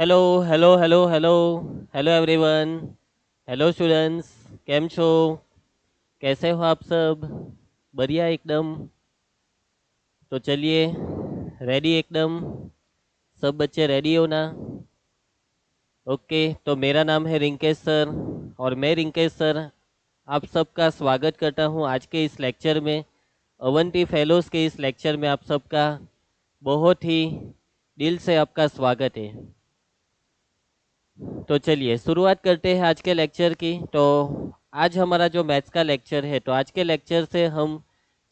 Hello hello hello hello hello everyone. Hello students, કેમ છો? कैसे हो आप सब? बढ़िया एकदम। तो चलिए, रेडी एकदम? सब बच्चे रेडी हो ना? ओके, तो मेरा नाम है रिंकेश सर और मैं रिंकेश सर आप सबका स्वागत करता हूं आज के इस लेक्चर में। अवंती फेलोज के इस लेक्चर में आप सबका बहुत ही दिल से आपका स्वागत है। तो चलिए शुरुआत करते हैं आज के लेक्चर की। तो आज हमारा जो मैथ्स का लेक्चर है, तो आज के लेक्चर से हम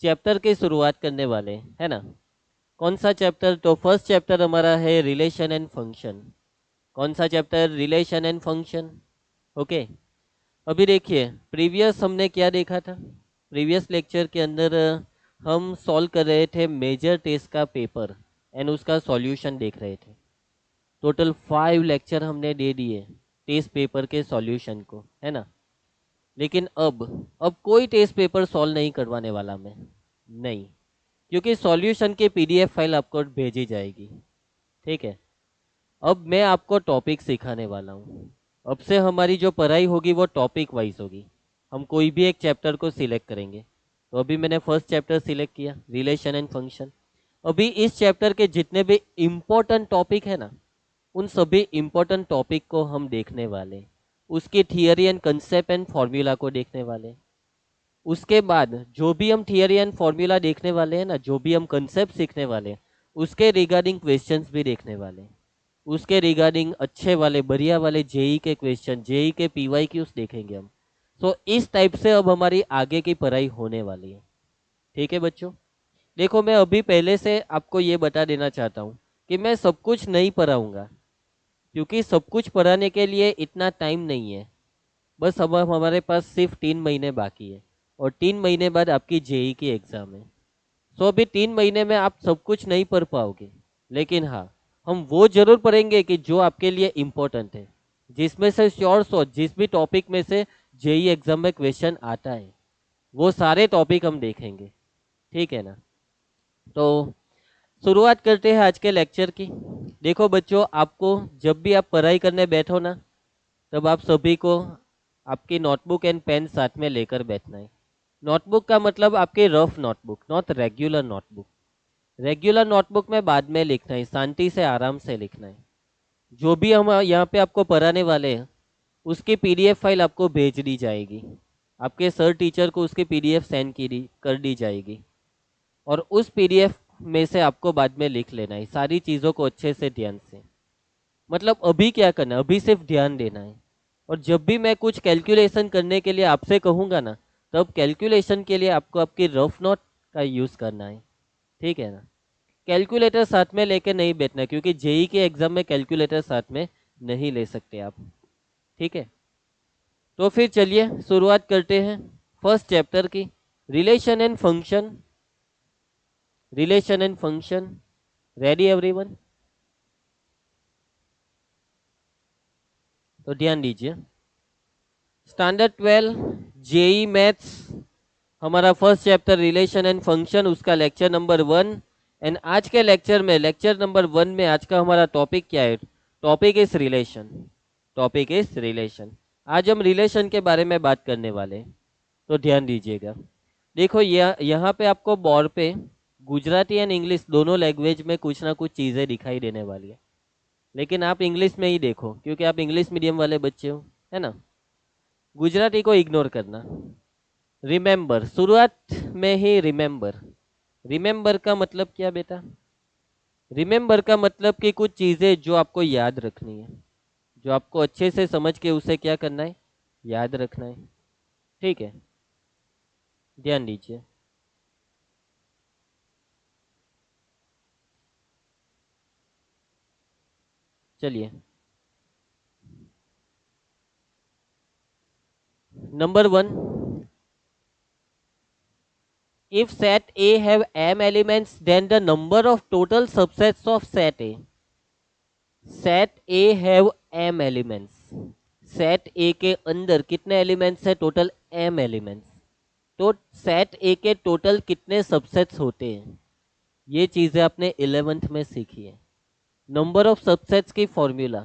चैप्टर की शुरुआत करने वाले हैं, है ना? कौन सा चैप्टर? तो फर्स्ट चैप्टर हमारा है रिलेशन एंड फंक्शन। कौन सा chapter? Relation and function. Okay, अभी देखिए प्रीवियस हमने क्या देखा था। प्रीवियस लेक्चर के अंदर हम सॉल्व कर रहे थे मेजर टेस्ट का पेपर एंड उसका सॉल्यूशन देख रहे थे। टोटल 5 लेक्चर हमने दे दिए टेस्ट पेपर के सॉल्यूशन को, है ना? लेकिन अब कोई टेस्ट पेपर सॉल्व नहीं करवाने वाला मैं, नहीं, क्योंकि सॉल्यूशन की पीडीएफ फाइल आपको भेजी जाएगी। ठीक है, अब मैं आपको टॉपिक सिखाने वाला हूँ। अब से हमारी जो पढ़ाई होगी वो टॉपिक वाइज होगी। हम कोई भी एक चैप्टर को सिलेक्ट करेंगे। तो अभी मैंने फर्स्ट चैप्टर सिलेक्ट किया, रिलेशन एंड फंक्शन। अभी इस चैप्टर के जितने भी इम्पोर्टेंट टॉपिक है ना, उन सभी इम्पोर्टेंट टॉपिक को हम देखने वाले, उसकी theory and concept and formula को देखने वाले। उसके बाद जो भी हम थियरी एंड फॉर्मूला देखने वाले हैं ना, जो भी हम कंसेप्ट सीखने वाले हैं, उसके रिगार्डिंग क्वेश्चंस भी देखने वाले हैं। उसके रिगार्डिंग अच्छे वाले बढ़िया वाले जेई के क्वेश्चन, जेई के पीवाई क्यूज देखेंगे हम। सो इस टाइप से अब हमारी आगे की पढ़ाई होने वाली है। ठीक है बच्चों, देखो मैं अभी पहले से आपको ये बता देना चाहता हूँ कि मैं सब कुछ नहीं पढ़ाऊँगा, क्योंकि सब कुछ पढ़ाने के लिए इतना टाइम नहीं है। बस अब हमारे पास सिर्फ 3 महीने बाकी है और 3 महीने बाद आपकी जेई की एग्ज़ाम है। सो अभी 3 महीने में आप सब कुछ नहीं पढ़ पाओगे, लेकिन हाँ, हम वो जरूर पढ़ेंगे कि जो आपके लिए इम्पोर्टेंट है, जिसमें से श्योर सो जिस भी टॉपिक में से जेई एग्जाम में क्वेश्चन आता है, वो सारे टॉपिक हम देखेंगे। ठीक है ना? तो शुरुआत करते हैं आज के लेक्चर की। देखो बच्चों, आपको जब भी आप पढ़ाई करने बैठो ना, तब आप सभी को आपकी नोटबुक एंड पेन साथ में लेकर बैठना है। नोटबुक का मतलब आपकी rough notebook, not regular notebook. Regular notebook में बाद में लिखना है, शांति से आराम से लिखना है। जो भी हम यहाँ पे आपको पढ़ाने वाले हैं, उसकी पीडीएफ फाइल आपको भेज दी जाएगी। आपके सर टीचर को उसकी पीडीएफ सेंड कर दी जाएगी और उस पीडीएफ में से आपको बाद में लिख लेना है सारी चीज़ों को अच्छे से ध्यान से। मतलब अभी क्या करना है, अभी सिर्फ ध्यान देना है। और जब भी मैं कुछ कैलकुलेशन करने के लिए आपसे कहूँगा ना, तब कैलकुलेशन के लिए आपको आपकी रफ नोट का यूज़ करना है। ठीक है ना? कैलकुलेटर साथ में लेके नहीं बैठना, क्योंकि जेई के एग्जाम में कैलकुलेटर साथ में नहीं ले सकते आप। ठीक है, तो फिर चलिए शुरुआत करते हैं फर्स्ट चैप्टर की, relation and function. Relation and function, ready everyone? तो ध्यान दीजिए, स्टैंडर्ड 12 जेई मैथ्स, हमारा first chapter relation and function, उसका लेक्चर नंबर 1। एंड आज के लेक्चर में, लेक्चर नंबर 1 में आज का हमारा टॉपिक क्या है? Topic is relation. Topic is relation. आज हम रिलेशन के बारे में बात करने वाले हैं, तो ध्यान दीजिएगा। देखो यहाँ पे आपको बोर्ड पे गुजराती एंड इंग्लिश दोनों लैंग्वेज में कुछ ना कुछ चीज़ें दिखाई देने वाली है, लेकिन आप इंग्लिश में ही देखो, क्योंकि आप इंग्लिश मीडियम वाले बच्चे हो, है ना? गुजराती को इग्नोर करना। रिमेंबर, शुरुआत में ही रिमेंबर। रिमेंबर का मतलब क्या बेटा? रिमेंबर का मतलब कि कुछ चीज़ें जो आपको याद रखनी है, जो आपको अच्छे से समझ के उसे क्या करना है, याद रखना है। ठीक है, ध्यान दीजिए। चलिए, number 1, if set A have m elements, then the number of total subsets of set A. set A have m elements, set A के अंदर कितने एलिमेंट्स है? Total m elements. तो सेट ए के टोटल कितने सबसेट्स होते हैं? ये चीज़ें आपने 11th में सीखी है। नंबर ऑफ सबसेट्स की फॉर्मूला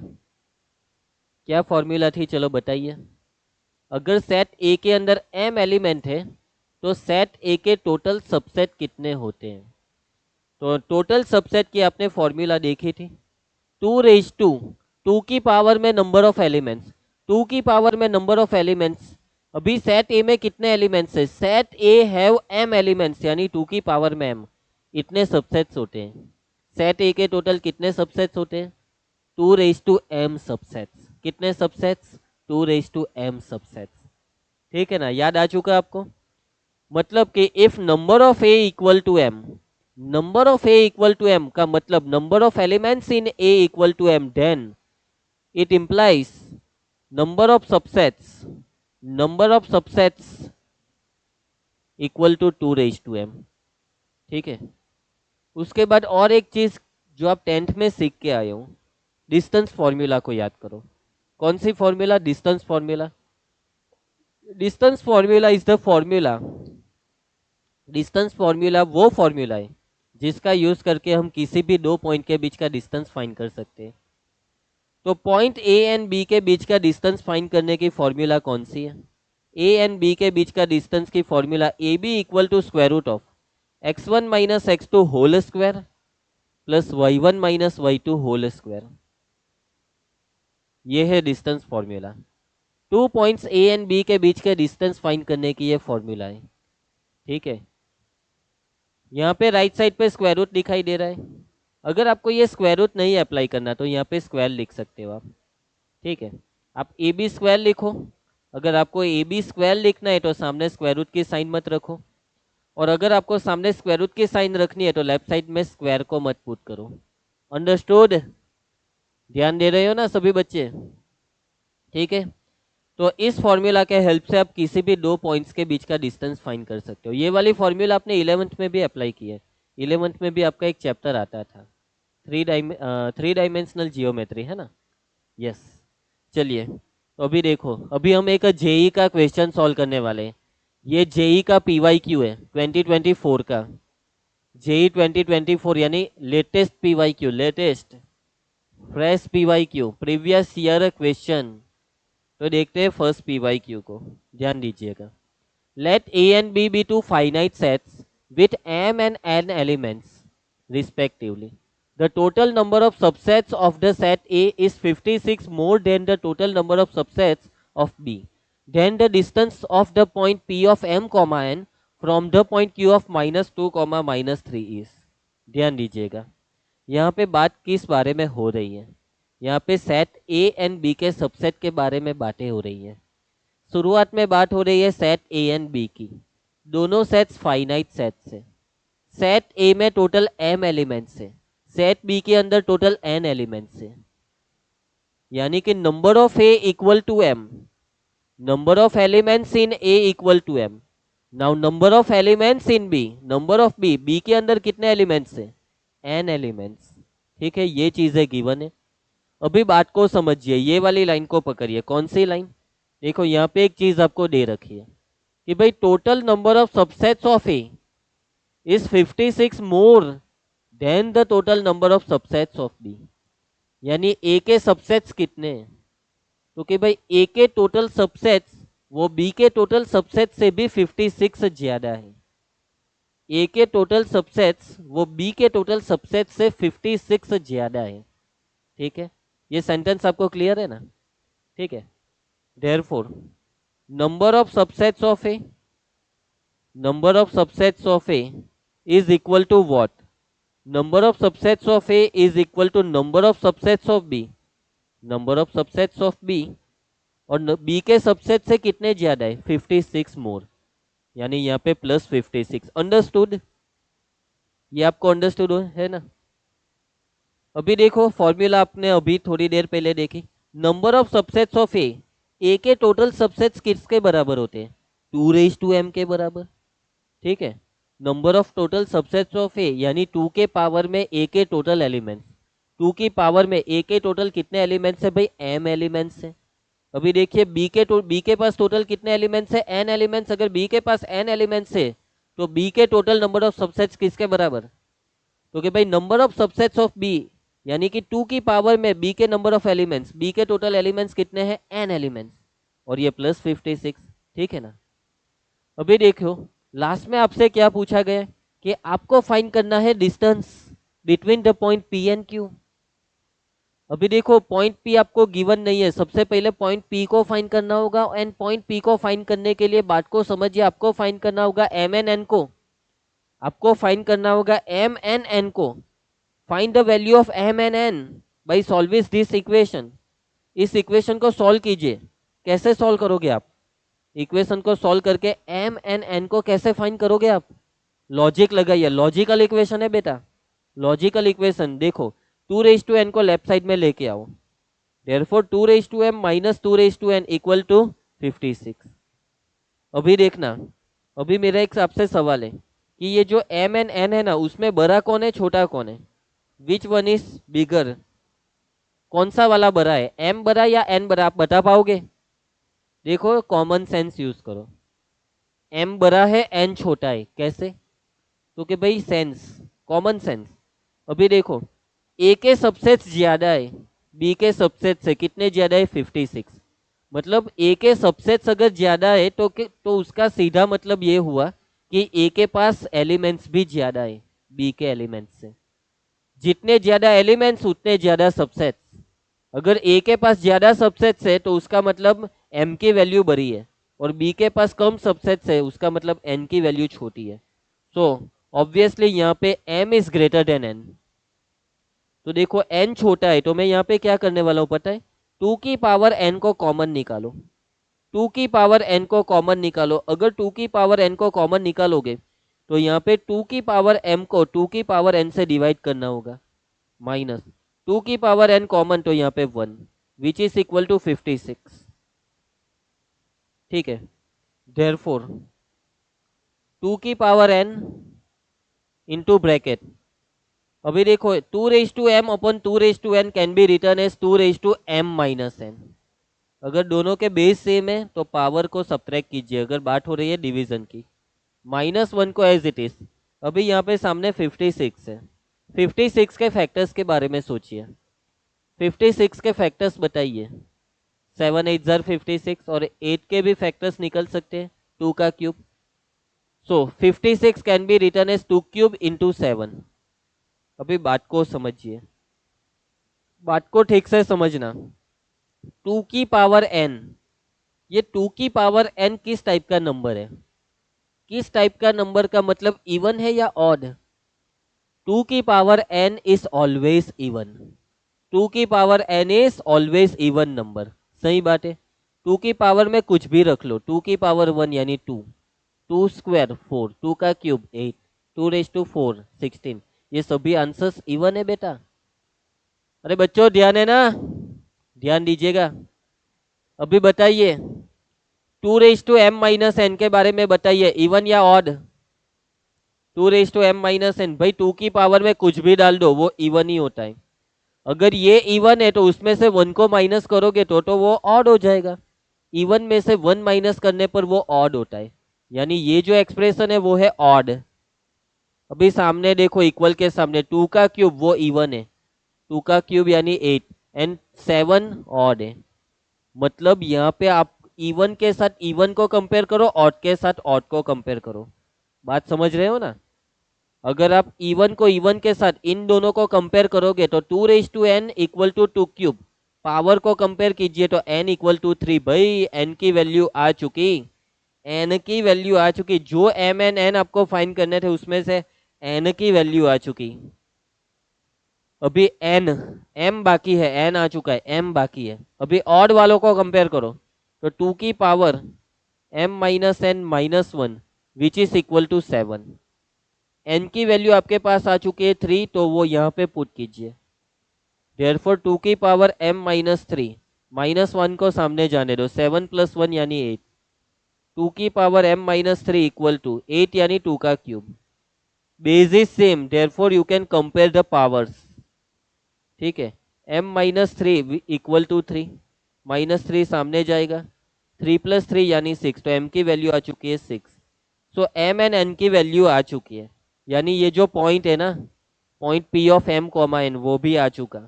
क्या फॉर्मूला थी, चलो बताइए। अगर सेट ए के अंदर m एलिमेंट है तो सेट ए के टोटल सबसेट कितने होते हैं। तो टोटल सबसेट की आपने फॉर्मूला देखी थी, 2 टू की पावर में नंबर ऑफ एलिमेंट्स, 2 की पावर में नंबर ऑफ एलिमेंट्स। अभी सेट ए में कितने एलिमेंट्स है, set A have m elements यानी 2 की पावर में m, इतने सबसेट्स होते हैं। सेट ए के टोटल कितने सबसेट्स होते हैं, 2m सबसेट्स। कितने सबसेट्स, 2m सबसेट्स। ठीक है ना, याद आ चुका आपको। मतलब कि if number of A equal to M, number of A equal to M का मतलब number of elements in A equal to M, then it implies number of subsets, number of subsets equal to 2m। ठीक है। उसके बाद और एक चीज जो आप 10th में सीख के आए हो, डिस्टेंस फॉर्मूला को याद करो। कौन सी formula, distance formula. Distance formula is the formula, distance formula वो फॉर्मूला है जिसका यूज करके हम किसी भी दो पॉइंट के बीच का डिस्टेंस फाइंड कर सकते हैं। तो पॉइंट ए एंड बी के बीच का डिस्टेंस फाइंड करने की फॉर्मूला कौन सी है, ए एंड बी के बीच का डिस्टेंस की formula A B equal to square root of x1 minus x2 whole square plus y1 minus y2 whole square. ये है distance formula. 2 points A and B के बीच के डिस्टेंस फाइंड करने की ये फॉर्मूला है। ठीक है। यहाँ पे राइट साइड पे स्क्वायर रूट दिखाई दे रहा है। अगर आपको ये स्क्वायर रूट नहीं अप्लाई करना तो यहाँ पे स्क्वायर लिख सकते हो आप। ठीक है, आप ए बी स्क्वायर लिखो। अगर आपको ए बी स्क्वायर लिखना है तो सामने स्क्वायर रूट की साइन मत रखो, और अगर आपको सामने स्क्वायर रूट की साइन रखनी है तो लेफ्ट साइड में स्क्वायर को मत पुट करो। अंडरस्टूड, ध्यान दे रहे हो ना सभी बच्चे। ठीक है, तो इस फॉर्मूला के हेल्प से आप किसी भी दो पॉइंट्स के बीच का डिस्टेंस फाइंड कर सकते हो। ये वाली फॉर्मूला आपने 11th में भी अप्लाई की है। 11th में भी आपका एक चैप्टर आता था, थ्री डायमेंशनल जियोमेट्री, है ना। यस। चलिए, तो अभी देखो, अभी हम एक जेई का क्वेश्चन सॉल्व करने वाले हैं। ये जेई का PYQ है 2024 का, जेई 2024 यानी latest PYQ, latest fresh PYQ, previous year question. तो देखते हैं फर्स्ट PYQ को, ध्यान दीजिएगा। Let A and B be two finite sets with m and n elements respectively. The total number of subsets of the set A is 56 more than the total number of subsets of B. Then the distance of the point P of m, n from the point Q of -2, -3 is. ध्यान दीजिएगा, यहाँ पे बात किस बारे में हो रही है। यहाँ पे सेट ए एंड बी के सबसेट के बारे में बातें हो रही है। शुरुआत में बात हो रही है सेट ए एंड बी की। दोनों सेट्स फाइनाइट सेट्स है। सेट ए में टोटल m एलिमेंट्स है, सेट बी के अंदर टोटल n एलिमेंट्स है। यानी कि number of A equal to m, number of elements in A equal to m। Now number of elements in B, number of B, B के अंदर कितने elements है, n एलिमेंट्स। ठीक है, ये चीजें गिवन है। अभी बात को समझिए, ये वाली लाइन को पकड़िए। कौन सी लाइन, देखो यहाँ पे एक चीज आपको दे रखी है कि भाई total number of subsets of A is 56 more than the total number of subsets of B. यानी ए के सबसेट्स कितने हैं, तो कि भाई ए के टोटल सबसेट्स वो बी के टोटल सबसेट से भी 56 ज्यादा है। ए के टोटल सबसेट्स वो बी के टोटल सबसेट से 56 ज्यादा है। ठीक है, ये सेंटेंस आपको क्लियर है ना। ठीक है, therefore number of subsets of A, number of subsets of A is equal to what, number of subsets of A is equal to number of subsets of B, number of subsets of B, और B के subset से कितने ज्यादा है, 56 मोर, यानी यहाँ पे plus 56। Understood, ये आपको अंडरस्टूड है ना। अभी देखो फॉर्मूला आपने अभी थोड़ी देर पहले देखी, नंबर ऑफ सबसेट्स ऑफ ए के टोटल सबसेट्स किसके बराबर होते हैं, 2m के बराबर। ठीक है, number of total subsets of A यानी 2 के पावर में ए के टोटल एलिमेंट्स, 2 की पावर में ए के टोटल कितने एलिमेंट्स है भाई, m एलिमेंट्स है। अभी देखिए बी के पास टोटल कितने एलिमेंट्स है, n एलिमेंट्स। अगर बी के पास n एलिमेंट्स है तो बी के टोटल नंबर ऑफ सबसेट्स किसके बराबर, तो कि भाई number of subsets of B यानी कि 2 की पावर में b के नंबर ऑफ एलिमेंट्स, b के टोटल एलिमेंट्स कितने हैं, n एलिमेंट्स, और ये प्लस 56, ठीक है ना। अभी देखो लास्ट में आपसे क्या पूछा गया कि आपको फाइंड करना है distance between the point p and q। अभी देखो पॉइंट P आपको गिवन नहीं है, सबसे पहले पॉइंट P को फाइंड करना होगा, एंड पॉइंट P को फाइंड करने के लिए बात को समझिए, आपको फाइंड करना होगा m एन n को, आपको फाइंड करना होगा m एन n को। Find the value of m and n by solving this equation. इस इक्वेशन को सॉल्व कीजिए। कैसे सॉल्व करोगे आप इक्वेशन को सॉल्व करके m एन n को कैसे फाइंड करोगे आप, लॉजिक लगाइए, लॉजिकल इक्वेशन है बेटा, लॉजिकल इक्वेशन। देखो 2 raised to n को लेफ्ट साइड में लेके आओ, therefore 2 raised to m minus 2 raised to n equal to 56। अभी देखना, अभी मेरा एक आपसे सवाल है कि ये जो m एंड n है ना, उसमें बड़ा कौन है छोटा कौन है, विच वन इज बिगर, कौन सा वाला बड़ा है, m बड़ा या n बड़ा, आप बता पाओगे। देखो कॉमन सेंस यूज करो, m बड़ा है n छोटा है, कैसे, तो कि भाई सेंस, कॉमन सेंस। अभी देखो a के सबसेट ज्यादा है b के सबसेट से, कितने ज्यादा है 56, मतलब a के सबसेट्स अगर ज्यादा है तो उसका सीधा मतलब ये हुआ कि a के पास एलिमेंट्स भी ज्यादा है b के एलिमेंट्स से। जितने ज्यादा एलिमेंट्स उतने ज्यादा सबसेट्स। अगर a के पास ज्यादा सबसेट्स है तो उसका मतलब m की वैल्यू बड़ी है, और b के पास कम सबसेट्स है उसका मतलब n की वैल्यू छोटी है। सो ऑब्वियसली यहाँ पे m is greater than n। तो देखो n छोटा है तो मैं यहाँ पे क्या करने वाला हूँ पता है, 2 की पावर n को कॉमन निकालो, 2 की पावर n को कॉमन निकालो। अगर 2 की पावर n को कॉमन निकालोगे तो यहाँ पे 2 की पावर m को 2 की पावर n से डिवाइड करना होगा, माइनस 2 की पावर n कॉमन तो यहाँ पे 1 विच इज इक्वल टू 56, ठीक है। देयरफॉर 2 की पावर n इंटू ब्रैकेट, अभी देखो 2 raised to m upon 2 raised to n can be written as 2 raised to m minus n। अगर दोनों के बेस सेम है तो पावर को सब्ट्रैक्ट कीजिए, अगर बात हो रही है डिवीजन की, -1 को एज इट इज। अभी यहाँ पे सामने 56 है, 56 के फैक्टर्स के बारे में सोचिए, 56 के फैक्टर्स बताइए। 7 8 ज़र 56, और 8 के भी फैक्टर्स निकल सकते हैं, 2 का cube. So 56 can be written as 2 cube into 7। अभी बात को समझिए, बात को ठीक से समझना। 2 की पावर n, ये 2 की पावर n किस टाइप का नंबर है, किस टाइप का नंबर का मतलब इवन है या ऑड। 2 की power n is always even, 2 की power n is always even number, सही बात है। 2 की पावर में कुछ भी रख लो, 2 की पावर 1 यानी 2, 2 स्क्वायर 4, 2 का क्यूब 8, 2 raised to 4 16, ये सभी आंसर्स इवन है बेटा। अरे बच्चों ध्यान है ना, ध्यान दीजिएगा। अभी बताइए 2 raised to m minus n के बारे में बताइए, इवन या odd. 2 raised to m minus n, भाई 2 की पावर में कुछ भी डाल दो वो इवन ही होता है। अगर ये इवन है तो उसमें से 1 को माइनस करोगे तो वो ऑड हो जाएगा, इवन में से 1 माइनस करने पर वो ऑड होता है, यानी ये जो एक्सप्रेशन है वो है ऑड। अभी सामने देखो इक्वल के सामने 2 का क्यूब वो इवन है, 2 का क्यूब यानी 8 एंड 7 ऑड है। मतलब यहाँ पे आप इवन के साथ इवन को कंपेयर करो, ऑड के साथ ऑड को कंपेयर करो। बात समझ रहे हो ना। अगर आप इवन को इवन के साथ इन दोनों को कंपेयर करोगे तो 2 raised to n equal to 2 cube, power को कंपेयर कीजिए तो n इक्वल टू 3। भाई n की वैल्यू आ चुकी, n की वैल्यू आ चुकी, जो m एंड n आपको फाइंड करने थे उसमें से n की वैल्यू आ चुकी। अभी n, m बाकी है, n आ चुका है, m बाकी है। अभी ऑड वालों को कंपेयर करो तो 2 की power m minus n minus 1 which is equal to 7। n की वैल्यू आपके पास आ चुकी है 3, तो वो यहाँ पे पुट कीजिए। देयरफॉर 2 की पावर m माइनस 3, माइनस 1 को सामने जाने दो, 7 प्लस 1 यानी 8, 2 की power m minus 3 equal to 8 यानी 2 का cube. Base is same, therefore you can compare the powers, ठीक है। m minus 3 equal to 3, minus 3 सामने जाएगा, 3 प्लस 3 यानी 6, तो m की वैल्यू आ चुकी है 6। सो m एंड n की वैल्यू आ चुकी है, यानी ये जो पॉइंट है ना, point P of M comma N वो भी आ चुका।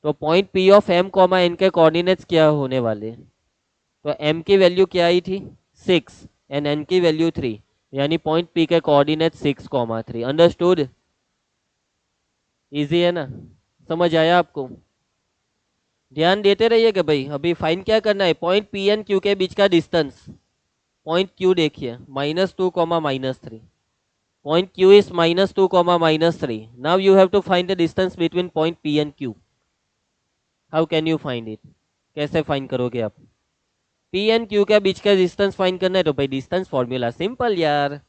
तो point P of M comma N के कोऑर्डिनेट्स क्या होने वाले? तो एम की वैल्यू क्या आई थी 6 एंड एन की वैल्यू 3, यानी पॉइंट पी के कोऑर्डिनेट 6,3। अंडरस्टूड? इजी है ना? समझ आया आपको? ध्यान देते रहिएगा भाई। अभी फाइन क्या करना है? पॉइंट पी एंड क्यू के बीच का डिस्टेंस। पॉइंट क्यू देखिए -2, -3। Point Q is -2, -3. Now you have to find the distance between point P and Q. How can you find it? कैसे फाइंड करोगे आप? P and Q के बीच का डिस्टेंस फाइंड करना है तो भाई डिस्टेंस फॉर्मूला सिंपल यार।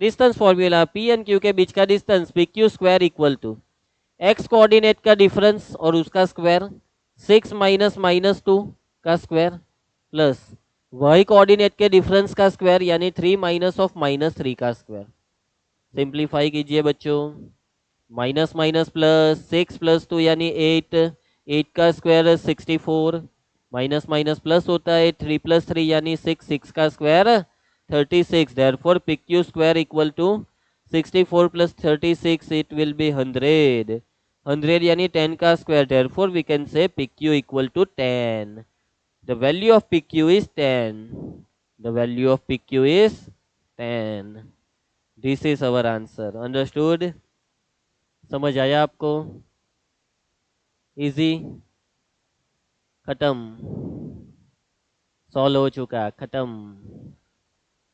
Distance formula P and Q के बीच का distance PQ square equal to x coordinate का डिफरेंस और उसका स्क्वायर 6 - -2 का स्क्वायर प्लस y कोऑर्डिनेट के डिफरेंस का स्क्वायर यानी 3 -3 का स्क्वायर। सिंप्लीफाई कीजिए बच्चों। माइनस माइनस प्लस 6 + 2 यानी 8, 8 का स्क्वायर 64, माइनस माइनस प्लस होता है 3 + 3 यानी 6, 6 का square 36। Therefore PQ square equal to 64 + 36 it will be 100, 100 यानी 10 का square. Therefore we can say PQ equal to 10। The value of PQ is 10। The value of PQ is 10। This is our answer. Understood? समझ आया आपको? Easy? खत्म? Solve हो चुका, खत्म।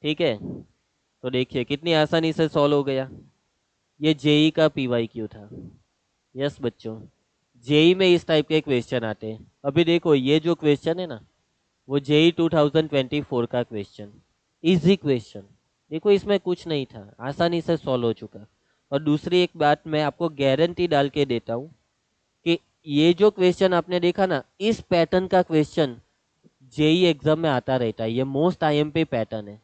ठीक है, तो देखिए कितनी आसानी से सॉल्व हो गया। ये जेई का पीवाईक्यू था। यस बच्चों, जेई में इस टाइप के क्वेश्चन आते हैं। अभी देखो ये जो क्वेश्चन है ना, वो जेई 2024 का क्वेश्चन, इजी क्वेश्चन। देखो इसमें कुछ नहीं था, आसानी से सॉल्व हो चुका। और दूसरी एक बात मैं आपको गारंटी डाल के देता हूँ कि ये जो क्वेश्चन आपने देखा ना, इस पैटर्न का क्वेश्चन जेई एग्जाम में आता रहता है। ये मोस्ट आईएमपी पैटर्न है।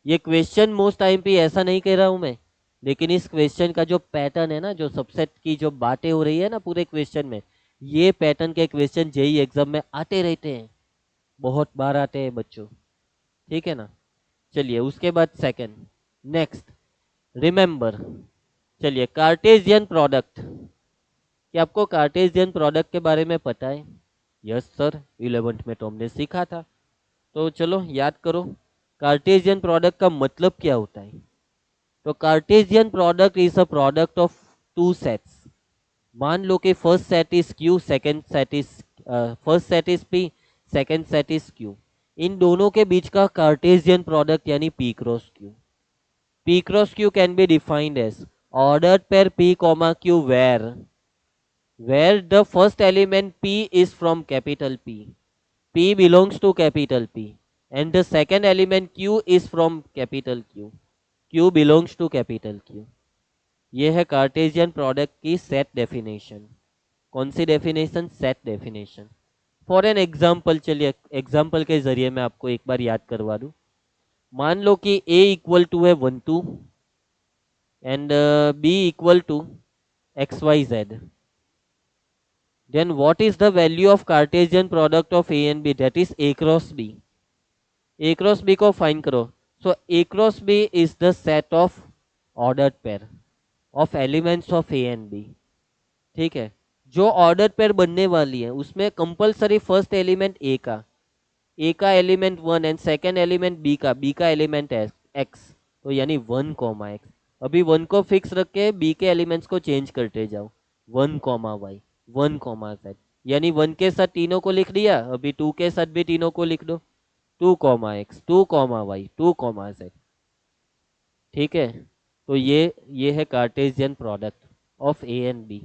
ये क्वेश्चन मोस्ट आईएमपी ऐसा नहीं कह रहा हूं मैं, लेकिन इस क्वेश्चन का जो पैटर्न है ना, जो सबसेट की जो बातें हो रही है ना पूरे क्वेश्चन में, ये पैटर्न के क्वेश्चन जेई एग्जाम में आते रहते हैं, बहुत बार आते हैं बच्चों। ठीक है ना? चलिए उसके बाद सेकंड, नेक्स्ट, रिमेंबर। चलिए कार्टेशियन प्रोडक्ट। क्या आपको कार्टेशियन प्रोडक्ट के बारे में पता है? यस सर, 11th में तो हमने सीखा था। तो चलो याद करो, कार्टेशियन प्रोडक्ट का मतलब क्या होता है? तो Cartesian product is a product of two sets. मान लो कि first set is Q, second set is first set is P, second set is Q. इन दोनों के बीच का कार्टेशियन प्रोडक्ट यानी P cross Q. P cross Q can be defined as ordered pair P comma Q where the first element P is from capital P, P belongs to capital P, and the second element Q is from capital Q, Q belongs to capital Q। ये है Cartesian product की set definition. कौन सी definition? Set definition. For an example, चलिए example के जरिए मैं आपको एक बार याद करवा दूं। मान लो कि A इक्वल टू है 1 2 and B equal to XYZ। Then what is the value of Cartesian product of A and B? That is A cross B. A cross B को फाइंड करो। So A cross B is the set of ordered pair of elements of A and B। ठीक है, जो order pair बनने वाली है उसमें compulsory first element A का element 1 and second element B का एलिमेंट एक्स। तो यानी 1, एक्स। अभी 1 को फिक्स रख के बी के एलिमेंट्स को चेंज करते जाओ। 1, वाई, 1, z, यानी 1 के साथ तीनों को लिख दिया, अभी 2 के साथ भी तीनों को लिख दो। 2, x, 2, वाई, 2, z। ठीक है, तो ये है Cartesian product of A and B.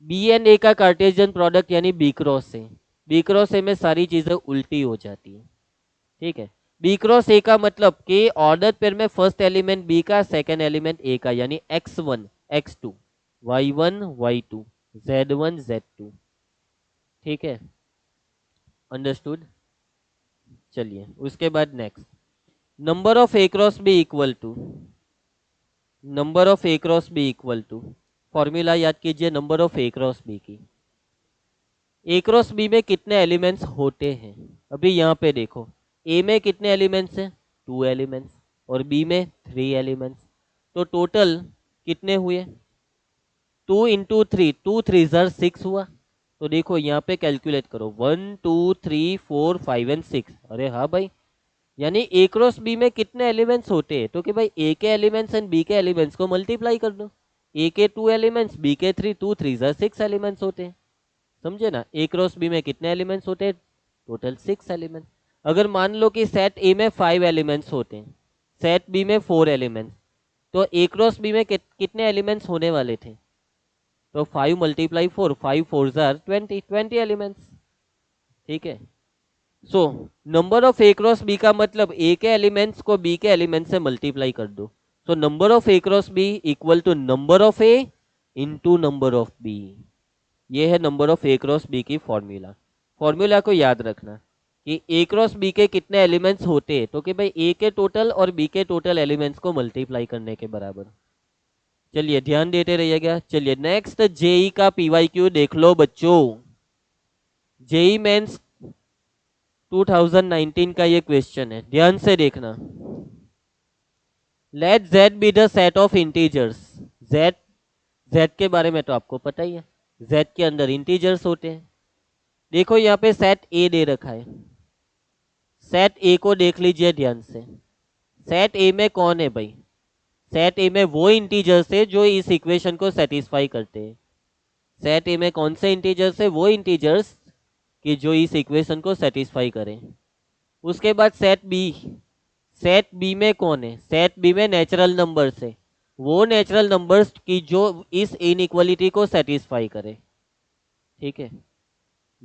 B and A का कार्टेशियन प्रोडक्ट यानी B cross A. B cross A में सारी चीजें उल्टी हो जाती है। ठीक है, बी क्रॉस ए का मतलब कि ऑर्डर पेयर में फर्स्ट एलिमेंट बी का, सेकंड एलिमेंट ए का, यानी x1 x2, y1 y2, z1 z2। ठीक है, अंडरस्टूड? चलिए उसके बाद next, number of A cross B equal to, number of A cross B equal to, formula याद कीजिए number of A cross B की। ए क्रॉस बी में कितने एलिमेंट्स होते हैं? अभी यहाँ पे देखो, ए में कितने एलिमेंट्स हैं? 2 एलिमेंट्स, और बी में 3 एलिमेंट्स। तो टोटल कितने हुए? 2 × 3, 2 3 = 6 हुआ। तो देखो यहाँ पे कैलकुलेट करो, 1 2 3 4 5 एंड 6। अरे हाँ भाई, यानी ए क्रॉस बी में कितने एलिमेंट्स होते हैं, तो कि भाई ए के एलिमेंट्स एंड बी के एलिमेंट्स को मल्टीप्लाई कर दो। ए के 2 एलिमेंट्स, बी के 3, 2 3 = 6 एलिमेंट्स होते हैं। समझे ना, ए क्रॉस बी में कितने एलिमेंट्स होते हैं, टोटल 6 एलिमेंट्स। अगर मान लो कि सेट ए में 5 एलिमेंट्स होते हैं, सेट बी में 4 एलिमेंट्स, तो ए क्रॉस बी में कितने एलिमेंट्स होने वाले थे, तो 5 × 4, 5 4 = 20 एलिमेंट्स। ठीक है। So number of A cross B का मतलब ए के एलिमेंट्स को बी के एलिमेंट्स से मल्टीप्लाई कर दो। So number of A cross B equal to number of A into number of B. ये है number of A cross B की फॉर्मूला। फॉर्मूला को याद रखना कि ए क्रॉस बी के कितने एलिमेंट्स होते हैं, तो कि भाई ए के टोटल और बी के टोटल एलिमेंट्स को मल्टीप्लाई करने के बराबर। चलिए ध्यान देते रहिएगा। चलिए नेक्स्ट, जेई का पीवाईक्यू देख लो बच्चों। जेई मेंस 2019 का ये क्वेश्चन है, ध्यान से देखना। Let z be the set of integers. z के बारे में तो आपको पता ही है, z के अंदर इंटीजर्स होते हैं। देखो यहाँ पे सेट ए दे रखा है, सेट ए को देख लीजिए ध्यान से। सेट ए में कौन है भाई, सेट ए में वो इंटीजर्स है जो इस इक्वेशन को सेटिस्फाई करते हैं। सेट ए में कौन से इंटीजर्स है, वो इंटीजर्स कि जो इस इक्वेशन को सेटिस्फाई करें। उसके बाद सेट बी में कौन है, सेट बी में नेचुरल नंबर्स है, वो नेचुरल नंबर्स की जो इस इनइक्वालिटी को सेटिस्फाई करे। ठीक है।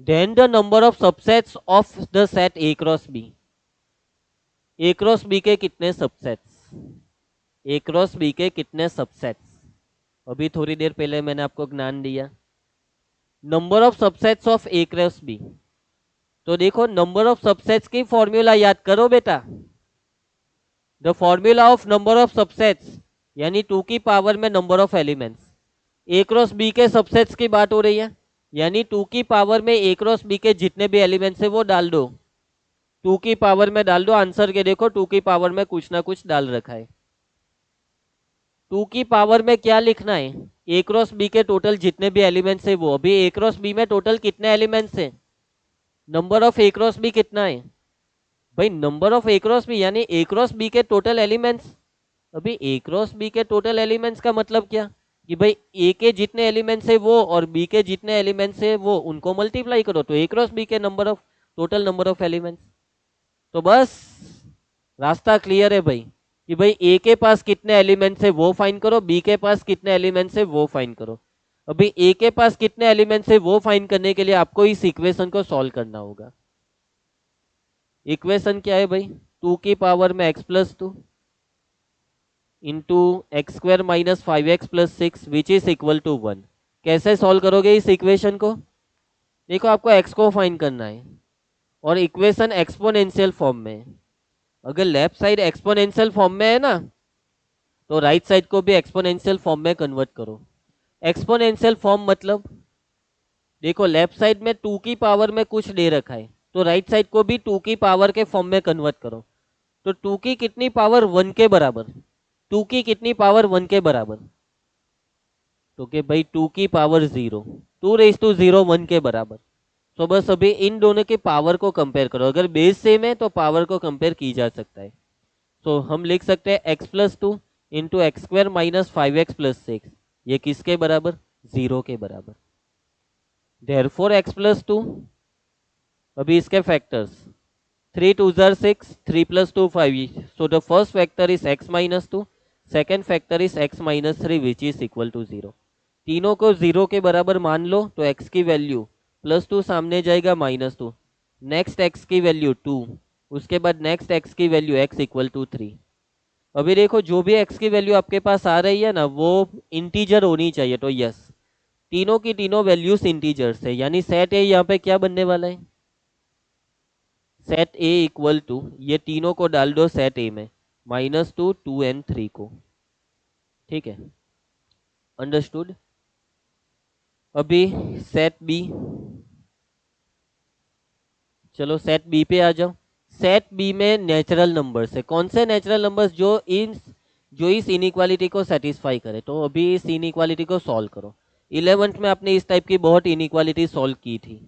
Then the number of subsets of the set A cross B. A cross B के कितने सबसेट्स, ए क्रॉस बी के कितने सबसेट्स, अभी थोड़ी देर पहले मैंने आपको ज्ञान दिया। Number of subsets of A cross B, तो देखो नंबर ऑफ सबसेट्स की फॉर्मूला याद करो बेटा। The formula of number of subsets यानी 2 की पावर में number of elements. A cross B के सबसेट्स की बात हो रही है, यानी 2 की पावर में ए क्रॉस बी के जितने भी एलिमेंट्स है वो डाल दो, 2 की पावर में डाल दो। आंसर के देखो 2 की पावर में कुछ ना कुछ डाल रखा है। 2 की पावर में क्या लिखना है, ए क्रॉस बी के टोटल जितने भी एलिमेंट्स है वो। अभी ए क्रॉस बी में टोटल कितने एलिमेंट्स है, number of A cross B कितना है भाई, number of A cross B यानी ए क्रॉस बी के टोटल एलिमेंट्स। अभी ए क्रॉस बी के टोटल एलिमेंट्स का मतलब क्या, कि भाई ए के जितने एलिमेंट्स है वो और बी के जितने एलिमेंट्स है वो, उनको मल्टीप्लाई करो तो ए क्रॉस बी के number of total number of elements. तो बस रास्ता क्लियर है भाई, कि भाई ए के पास कितने एलिमेंट्स है वो फाइंड करो, बी के पास कितने एलिमेंट्स है वो फाइंड करो। अभी ए के पास कितने एलिमेंट्स है वो फाइंड करने के लिए आपको इस इक्वेशन को सॉल्व करना होगा। इक्वेशन क्या है भाई, 2 की पावर में x + 2 into x² - 5x + 6 which is equal to 1। कैसे सॉल्व करोगे इस इक्वेशन को, देखो आपको x को फाइंड करना है और इक्वेशन एक्सपोनेंशियल फॉर्म में है। अगर लेफ्ट साइड एक्सपोनेंशियल फॉर्म में है ना, तो राइट साइड को भी एक्सपोनेंशियल फॉर्म में कन्वर्ट करो। एक्सपोनेंशियल फॉर्म मतलब देखो लेफ्ट साइड में 2 की पावर में कुछ दे रखा है, तो राइट साइड को भी 2 की पावर के फॉर्म में कन्वर्ट करो। तो 2 की कितनी पावर 1 के बराबर, 2 की कितनी पावर 1 के बराबर, तो कि भाई 2 की पावर 0, 2⁻0 1 के बराबर। तो बस अभी इन दोनों के पावर को कंपेयर करो, अगर बेस सेम है तो पावर को कंपेयर की जा सकता है। तो हम लिख सकते हैं x + 2 इंटू x² - 5x + 6, ये किसके बराबर, 0 के बराबर। देयरफॉर x + 2, अभी इसके factors 3 2 = 6, 3 + 2 5, so the first factor is x - 2, second factor is x - 3 which is equal to 0। तीनों को 0 के बराबर मान लो तो x की वैल्यू +2 सामने जाएगा -2, नेक्स्ट x की वैल्यू 2, उसके बाद नेक्स्ट x की वैल्यू x = 3। अभी देखो जो भी x की वैल्यू आपके पास आ रही है ना वो इंटीजर होनी चाहिए, तो यस तीनों की तीनों वैल्यूज इंटीजर्स है, यानी सेट ए यहाँ पे क्या बनने वाला है, सेट ए इक्वल टू, ये तीनों को डाल दो सेट ए में, -2 2 एंड 3 को। ठीक है, अंडरस्टूड। अभी सेट बी, चलो सेट बी पे आ जाओ। सेट बी में नेचुरल नंबर्स है, कौन से नेचुरल नंबर्स, जो इस इनइक्वालिटी को सेटिस्फाई करे। तो अभी इस इनइक्वालिटी को सॉल्व करो। 11th में आपने इस टाइप की बहुत इनइक्वालिटी सॉल्व की थी।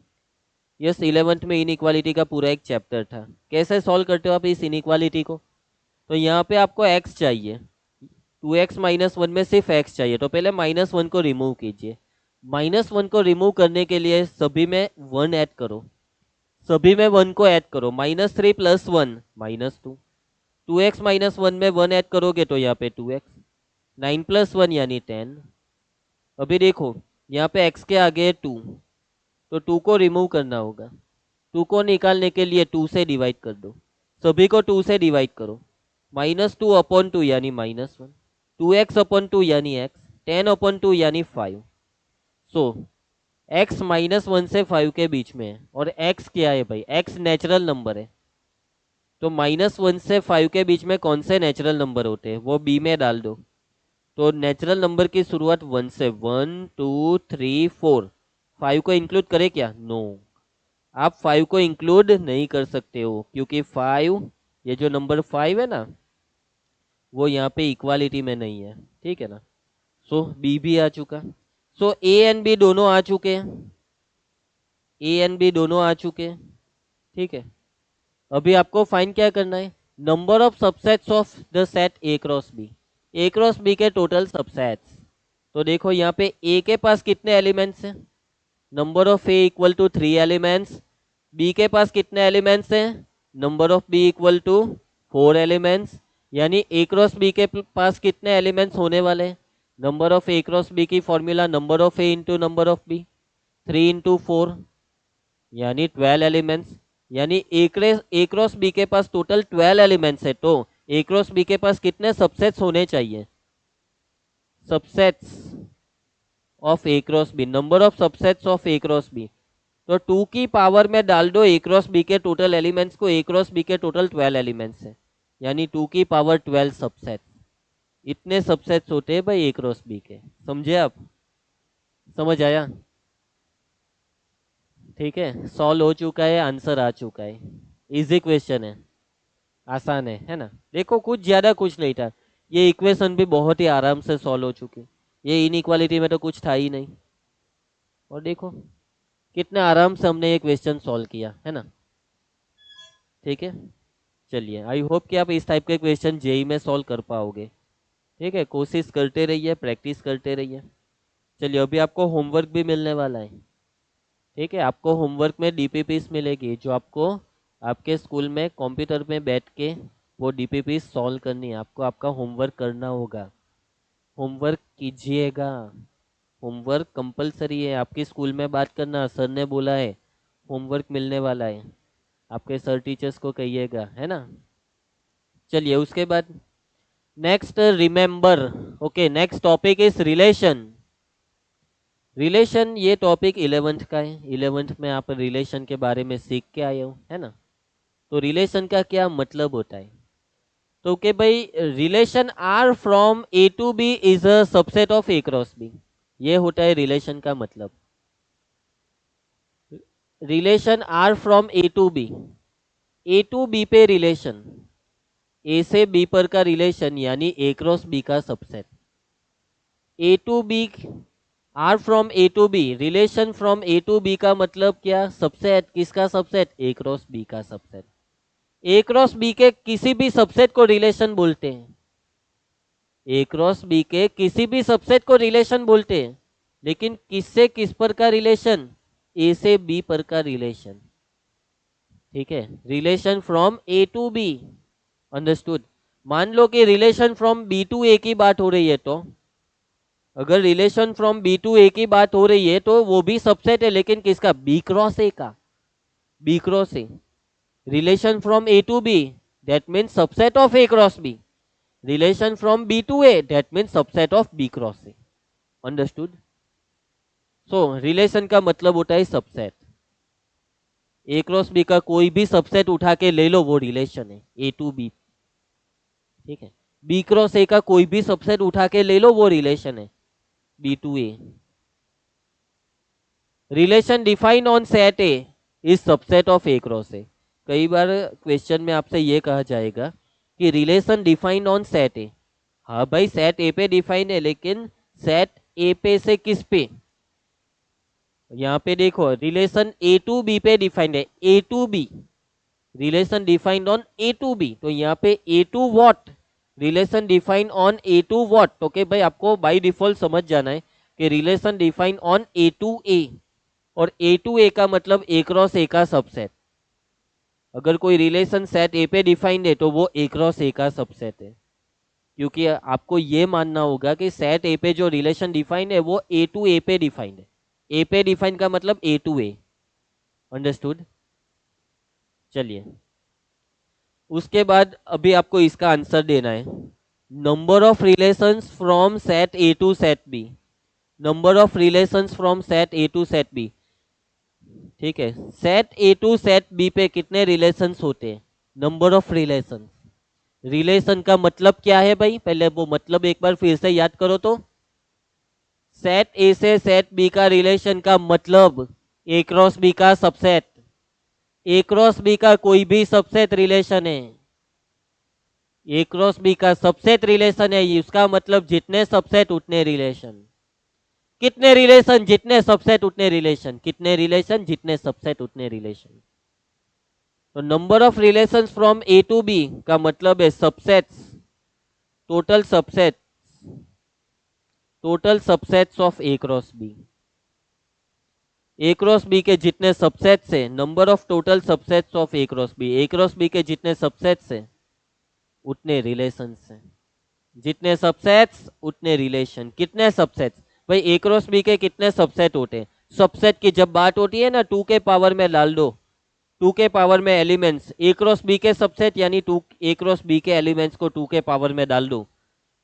यस, 11th में इनइक्वालिटी का पूरा एक चैप्टर था। कैसे सॉल्व करते हो आप इस इनइक्वालिटी को? तो यहाँ पे आपको x चाहिए, 2x माइनस वन में सिर्फ x चाहिए, तो पहले माइनस वन को रिमूव कीजिए। माइनस वन को रिमूव करने के लिए सभी में वन ऐड करो, सभी में वन को ऐड करो। -3 + 1 -2, 2x माइनस वन में वन ऐड करोगे तो यहाँ पे 2x, 9 + 1 यानी 10। अभी देखो यहाँ पे x के आगे 2, तो 2 को रिमूव करना होगा। 2 को निकालने के लिए 2 से डिवाइड कर दो, सभी को 2 से डिवाइड करो। -2/2 यानी -1, 2x/2 यानी x, 10/2 यानी 5। सो x -1 से 5 के बीच में है, और x क्या है भाई? x नेचुरल नंबर है। तो -1 से 5 के बीच में कौन से नेचुरल नंबर होते हैं वो b में डाल दो। तो नेचुरल नंबर की शुरुआत 1 से, 1 2 3 4। 5 को इंक्लूड करे क्या? नो, आप 5 को इंक्लूड नहीं कर सकते हो, क्योंकि 5, ये जो नंबर 5 है ना, वो यहाँ पे इक्वालिटी में नहीं है, ठीक है ना। सो बी भी आ चुका। सो ए एंड बी दोनों आ चुके हैं, ए एंड बी दोनों आ चुके हैं, ठीक है। अभी आपको फाइंड क्या करना है? Number of subsets of the set A cross B, A cross B के टोटल सबसेट्स। तो देखो यहाँ पे ए के पास कितने एलिमेंट्स हैं? Number of A equal to 3 elements. B के पास कितने एलिमेंट्स हैं? Number of B equal to 4 elements. यानी ए क्रॉस बी के पास कितने एलिमेंट्स होने वाले हैं? Number of A cross B की formula number of A into number of B, 3 into 4 यानी 12 एलिमेंट्स। यानी ए क्रॉस बी के पास टोटल 12 एलिमेंट्स है, तो ए क्रॉस बी के पास कितने सबसेट्स होने चाहिए? Subsets of A cross B, number of subsets of A cross B. तो 2 की पावर में डाल दो ए क्रॉस बी के टोटल एलिमेंट्स को, ए क्रॉस बी के टोटल 12 एलिमेंट्स है, यानी 2 की पावर 12 सबसेट्स। इतने सबसेट्स होते हैं भाई ए क्रॉस बी के, समझे आप? समझ आया? ठीक है, सॉल्व हो चुका है, आंसर आ चुका है। इजी क्वेश्चन है, आसान है ना। देखो कुछ ज्यादा कुछ नहीं था, ये इक्वेशन भी बहुत ही आराम से सॉल्व हो चुकी। ये इनइक्वालिटी में तो कुछ था ही नहीं, और देखो कितने आराम से हमने ये क्वेश्चन सॉल्व किया है ना। ठीक है, चलिए, आई होप कि आप इस टाइप के क्वेश्चन जेई में सॉल्व कर पाओगे। ठीक है, कोशिश करते रहिए, प्रैक्टिस करते रहिए। चलिए, अभी आपको होमवर्क भी मिलने वाला है। ठीक है, आपको होमवर्क में डीपीपीस मिलेगी, जो आपको आपके स्कूल में कंप्यूटर में बैठ के वो डीपीपीस सॉल्व करनी है। आपको आपका होमवर्क करना होगा, होमवर्क कीजिएगा। होमवर्क कंपलसरी है। आपके स्कूल में बात करना, सर ने बोला है होमवर्क मिलने वाला है, आपके सर टीचर्स को कहिएगा, है ना। चलिए, उसके बाद next remember. Okay, next topic is relation. Relation ये टॉपिक 11th का है। 11th में आप रिलेशन के बारे में सीख के आए हो, है ना। तो रिलेशन का क्या मतलब होता है? तो कि भाई relation R from A to B is a subset of A cross B, ये होता है रिलेशन का मतलब। Relation R from A to B, A to B पे रिलेशन, ए से बी पर का रिलेशन यानी ए क्रॉस बी का subset. A to B R from A to B, relation from A to B का मतलब क्या? सबसेट। किसका सबसेट? ए क्रॉस बी का सबसेट। ए क्रॉस बी के किसी भी सबसेट को रिलेशन बोलते हैं। ए क्रॉस बी के किसी भी सबसेट को रिलेशन बोलते हैं, लेकिन किससे किस पर का रिलेशन? ए से बी पर का रिलेशन। ठीक है, relation from A to B, understood. मान लो कि relation from B to A की बात हो रही है, तो अगर relation from B to A की बात हो रही है तो वो भी सबसेट है, लेकिन किसका? बी क्रॉस ए का, B cross A. Relation from A to B, that means subset of A cross B. Relation from B to A, that means subset of B cross A, understood. So relation का मतलब होता है subset. A cross B का कोई भी subset उठा के ले लो, वो रिलेशन है, ए टू बी। ठीक है, बी क्रॉस ए का कोई भी सबसेट उठा के ले लो, वो रिलेशन है, B to A. Relation defined on set A is subset of A cross A. कई बार क्वेश्चन में आपसे ये कहा जाएगा कि relation defined on set A. हाँ भाई, सेट ए पे डिफाइन है, लेकिन सेट ए पे से किस पे? यहाँ पे देखो रिलेशन ए टू बी पे डिफाइंड है, A to B, relation defined on A to B. तो यहाँ पे A to what, relation defined on A to what. तो कि भाई आपको बाय डिफॉल्ट समझ जाना है कि relation defined on A to A, और ए टू ए का मतलब ए क्रॉस ए का सबसेट। अगर कोई रिलेशन सेट ए पे डिफाइंड है तो वो ए क्रॉस ए का सबसेट है, क्योंकि आपको ये मानना होगा कि सेट ए पे जो रिलेशन डिफाइंड है वो ए टू ए पे डिफाइंड है। ए पे डिफाइंड का मतलब ए टू ए, अंडरस्टूड। चलिए उसके बाद अभी आपको इसका आंसर देना है। Number of relations from set A to set B, number of relations from set A to set B. ठीक है, set A to set B पे कितने रिलेशंस होते हैं? Number of relations. रिलेशन का मतलब क्या है भाई? पहले वो मतलब एक बार फिर से याद करो तो। सेट ए से सेट बी का रिलेशन का मतलब ए क्रॉस बी का सबसेट। ए क्रॉस बी का कोई भी सबसेट रिलेशन है, ए क्रॉस बी का सबसेट रिलेशन है, उसका मतलब जितने सबसेट उतने रिलेशन। कितने रिलेशन? जितने सबसेट उतने रिलेशन। कितने रिलेशन? जितने सबसेट उतने रिलेशन। तो number of relations from A to B का मतलब है subsets, total subset, total subsets of A cross B. A cross B के जितने सबसेट्स है, number of total subsets of A cross B, A cross B के जितने subsets है उतने रिलेशंस हैं। जितने सबसेट्स उतने रिलेशन। कितने सबसेट्स? भाई ए क्रॉस बी के कितने सबसेट होते हैं? सबसेट की जब बात होती है ना, टू के पावर में डाल दो, टू के पावर में एलिमेंट्स, ए क्रॉस बी के सबसेट यानी टू, ए क्रॉस बी के एलिमेंट्स को टू के पावर में डाल दो,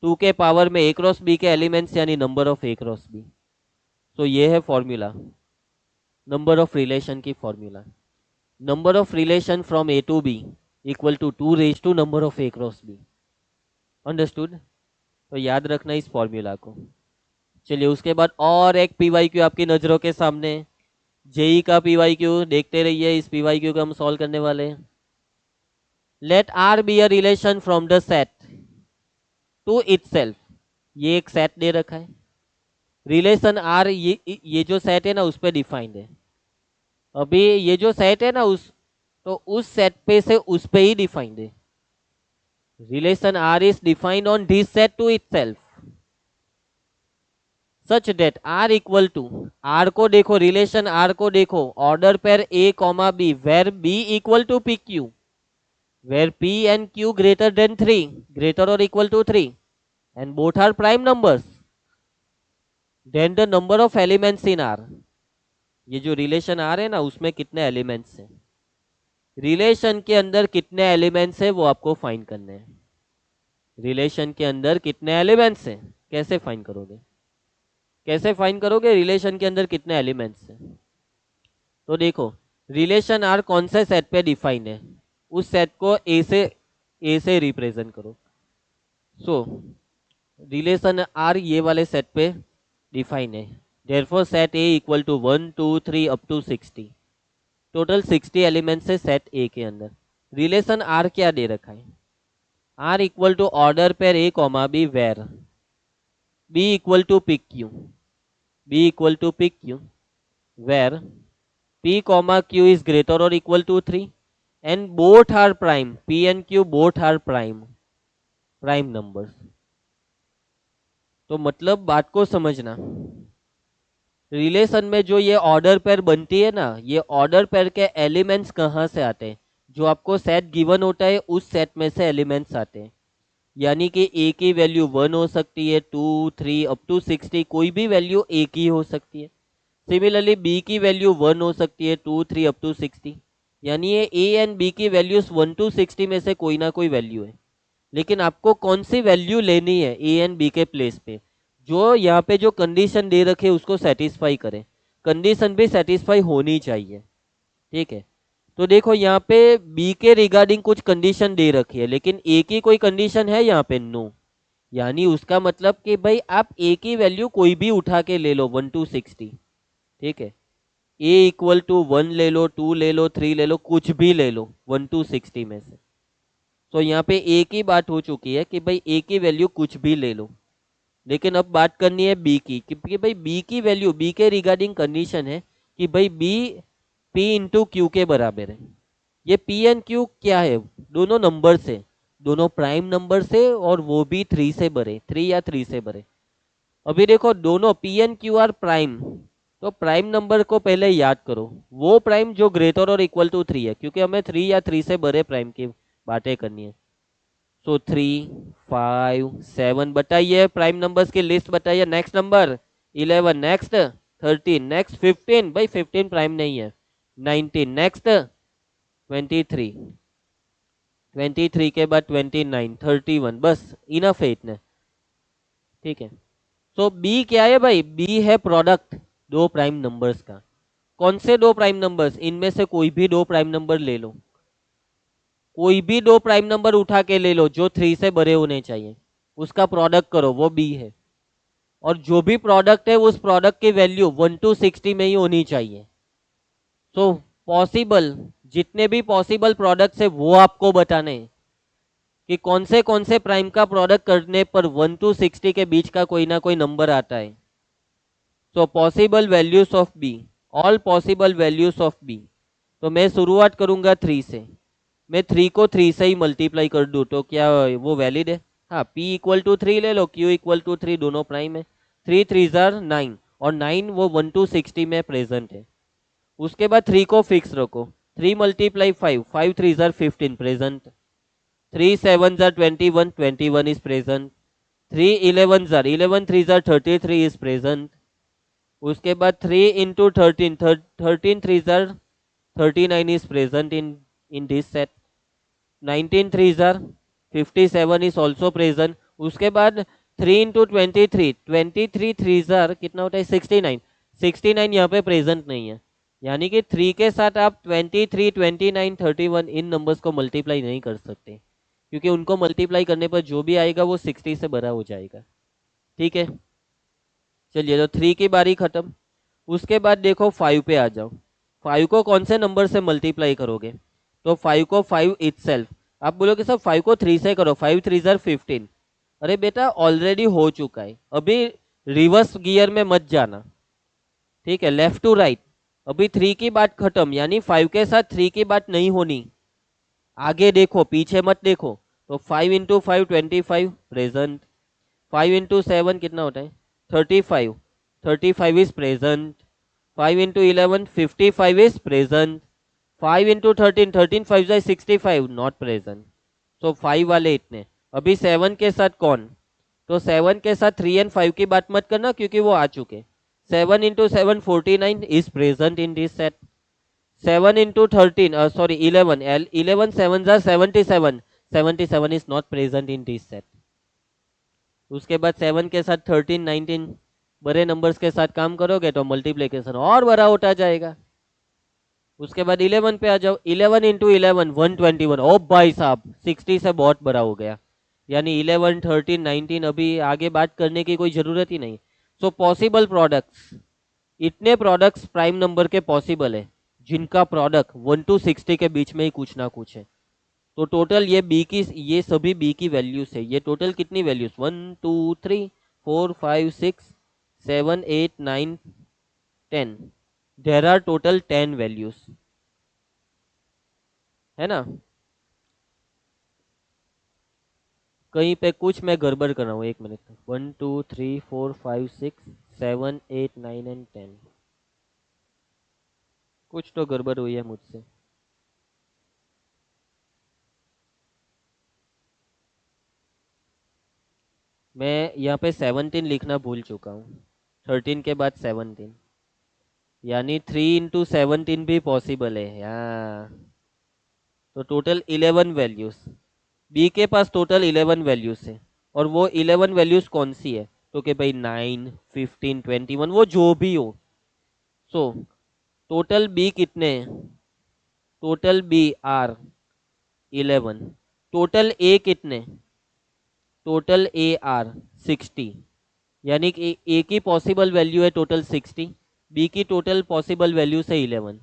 टू के पावर में ए क्रॉस बी के एलिमेंट्स यानी number of A cross B. तो ये है फॉर्मूला नंबर ऑफ रिलेशन की formula. Number of relation from A to B equal to 2 raise to number of A cross B, understood. तो याद रखना इस फॉर्मूला को। चलिए उसके बाद और एक पीवाईक्यू आपकी नजरों के सामने, जेई का पीवाईक्यू। देखते रहिए, इस पीवाईक्यू को हम सॉल्व करने वाले हैं। Let R be a relation from the set to itself. ये एक सेट दे रखा है, रिलेशन आर, ये जो सेट है ना उस पर डिफाइंड है। अभी ये जो सेट है ना उस सेट पे से उस पे ही डिफाइंड है। Relation R is defined on this set to itself such that R equal to, R को देखो, रिलेशन आर को देखो, order pair A comma B where B equal to P Q, where P and Q greater than 3, greater और equal to 3 and both are prime numbers, then the number of elements in R. ये जो relation are है ना उसमें कितने elements हैं, relation के अंदर कितने एलिमेंट्स है वो आपको फाइंड करने हैं। रिलेशन के अंदर कितने एलिमेंट्स हैं कैसे फाइंड करोगे? कैसे फाइंड करोगे रिलेशन के अंदर कितने एलिमेंट्स हैं? तो देखो रिलेशन आर कौन से सेट पे डिफाइन है, उस सेट को ए से रिप्रेजेंट करो। सो रिलेशन आर ये वाले सेट पे डिफाइन है, therefore set A equal to 1 2 3 up to 60, total 60 elements है सेट ए के अंदर। रिलेशन आर क्या दे रखा है? R equal to order pair A comma B where B equal to pick Q, B equal to pick Q where p comma q is greater or equal to 3 and both are prime, p and q both are prime numbers। तो मतलब बात को समझना, relation में जो ये order pair बनती है ना, ये ऑर्डर पेयर के एलिमेंट्स कहाँ से आते हैं? जो आपको सेट गिवन होता है उस सेट में से एलिमेंट्स आते हैं। यानी कि ए की वैल्यू 1 हो सकती है, 2 3 अप टू 60, कोई भी वैल्यू ए की हो सकती है। सिमिलरली बी की वैल्यू 1 हो सकती है, 2 3 अप टू 60, यानी ये ए एंड बी की वैल्यूज 1 टू 60 में से कोई ना कोई वैल्यू है। लेकिन आपको कौन सी वैल्यू लेनी है ए एंड बी के प्लेस पे? जो यहाँ पे जो कंडीशन दे रखे उसको सेटिस्फाई करें, कंडीशन भी सेटिस्फाई होनी चाहिए, ठीक है। तो देखो यहाँ पे बी के रिगार्डिंग कुछ कंडीशन दे रखी है, लेकिन ए की कोई कंडीशन है यहाँ पे? नो। यानी उसका मतलब कि भाई आप ए की वैल्यू कोई भी उठा के ले लो 1 टू 60, ठीक है। ए इक्वल टू 1 ले लो, 2 ले लो, 3 ले लो, कुछ भी ले लो 1 टू 60 में से। तो यहाँ पे ए की बात हो चुकी है कि भाई ए की वैल्यू कुछ भी ले लो, लेकिन अब बात करनी है बी की, क्योंकि भाई बी की वैल्यू, बी के रिगार्डिंग कंडीशन है कि भाई बी पी इंटू क्यू के बराबर है। ये पी एंड क्यू क्या है, दोनों नंबर से, दोनों प्राइम नंबर से, और वो भी 3 से बड़े, 3 या 3 से बड़े। अभी देखो दोनों P and Q R prime, तो प्राइम नंबर को पहले याद करो, वो प्राइम जो ग्रेटर और इक्वल टू 3 है, क्योंकि हमें 3 या 3 से बड़े प्राइम की बातें करनी है। सो 3, 5, 7 बताइए, प्राइम नंबर्स की लिस्ट बताइए। नेक्स्ट नंबर 11, नेक्स्ट 13, नेक्स्ट 15, भाई 15 प्राइम नहीं है। 19, नेक्स्ट 23, 23 के बाद 29, 31, बस इनफ है इतने, ठीक है। तो बी क्या है भाई, बी है प्रोडक्ट दो प्राइम नंबर्स का। कौन से दो प्राइम नंबर्स, इनमें से कोई भी दो प्राइम नंबर ले लो, कोई भी दो प्राइम नंबर उठा के ले लो जो 3 से बड़े होने चाहिए, उसका प्रोडक्ट करो, वो बी है। और जो भी प्रोडक्ट है उस प्रोडक्ट की वैल्यू 1 to 60 में ही होनी चाहिए। सो पॉसिबल, जितने भी पॉसिबल प्रोडक्ट्स है वो आपको बताने हैं कि कौन से प्राइम का प्रोडक्ट करने पर 1 to 60 के बीच का कोई ना कोई नंबर आता है। So possible values of B, all possible values of B. तो मैं शुरुआत करूंगा 3 से, मैं 3 को 3 से ही मल्टीप्लाई कर दूं तो क्या वो वैलिड है? हाँ, p इक्वल टू 3 ले लो, q इक्वल टू 3, दोनों प्राइम है। 3 3 जार 9, और 9 वो 1 to 60 में प्रेजेंट है। उसके बाद 3 को फिक्स रखो, 3 multiply 5, 5 3 jar 15 present. 3 7 jar 21, 21 is present. 3 11 jar 11 3 jar 33 is present. उसके बाद 3 into 13, 13 3 jar 39 is present in this set. 19 3s are 57 is also present. उसके बाद 3 into 23, 23 3s are कितना होता है 69, 69 यहाँ पे प्रेजेंट नहीं है। यानी कि 3 के साथ आप 23, 29, 31 इन नंबर्स को मल्टीप्लाई नहीं कर सकते, क्योंकि उनको मल्टीप्लाई करने पर जो भी आएगा वो 60 से बड़ा हो जाएगा, ठीक है। चलिए, तो 3 की बारी खत्म। उसके बाद देखो 5 पे आ जाओ। 5 को कौन से नंबर से मल्टीप्लाई करोगे? तो 5 को 5 इटसेल्फ, आप बोलोगे सर 5 को 3 से करो, 5 3 जार 15। अरे बेटा ऑलरेडी हो चुका है, अभी रिवर्स गियर में मत जाना, ठीक है, लेफ्ट टू राइट। अभी 3 की बात खत्म, यानी 5 के साथ 3 की बात नहीं होनी, आगे देखो पीछे मत देखो। तो 5 इंटू 5 25 प्रेजेंट। 5 इंटू 7 कितना होता है 35, 35 is present. 5 into 11 55 is present. 5 into 13 13 5 is 65 not present. So 5 वाले इतने। अभी 7 के साथ कौन? तो 7 के साथ 3 and 5 की बात मत करना क्योंकि वो आ चुके। 7 into 7 49 is present in this set. 7 into 13 sorry 11 11 7 are 77, 77 is not present in this set. उसके बाद 7 के साथ 13 19 बड़े नंबर्स के साथ काम करोगे तो मल्टीप्लिकेशन और बड़ा होता जाएगा। उसके बाद 11 पे आ जाओ, 11 इंटू 11 121, ओ भाई साहब 60 से बहुत बड़ा हो गया, यानी 11 13 19, अभी आगे बात करने की कोई ज़रूरत ही नहीं। सो पॉसिबल प्रोडक्ट्स, इतने प्रोडक्ट्स प्राइम नंबर के पॉसिबल है जिनका प्रोडक्ट 1 to 60 के बीच में ही कुछ ना कुछ है। तो टोटल ये बी की, ये सभी बी की वैल्यूज है। ये टोटल कितनी values 1 2 3 4 5 6 7 8 9 10, there are total 10 values, है ना। कहीं पे कुछ मैं गड़बड़ कर रहा हूँ, एक मिनट। 1 2 3 4 5 6 7 8 9 एंड 10, कुछ तो गड़बड़ हुई है मुझसे। मैं यहाँ पे 17 लिखना भूल चुका हूँ, 13 के बाद 17, यानी 3 इंटू 17 भी पॉसिबल है यहाँ। तो टोटल 11 वैल्यूज, बी के पास टोटल 11 वैल्यूज है। और वो 11 वैल्यूज कौन सी है? तो कि भाई 9 15 21 वो जो भी हो। सो टोटल बी कितने हैं? Total B are 11। Total A कितने? टोटल ए आर 60, यानी कि ए की पॉसिबल वैल्यू है टोटल 60, बी की टोटल पॉसिबल वैल्यू है 11।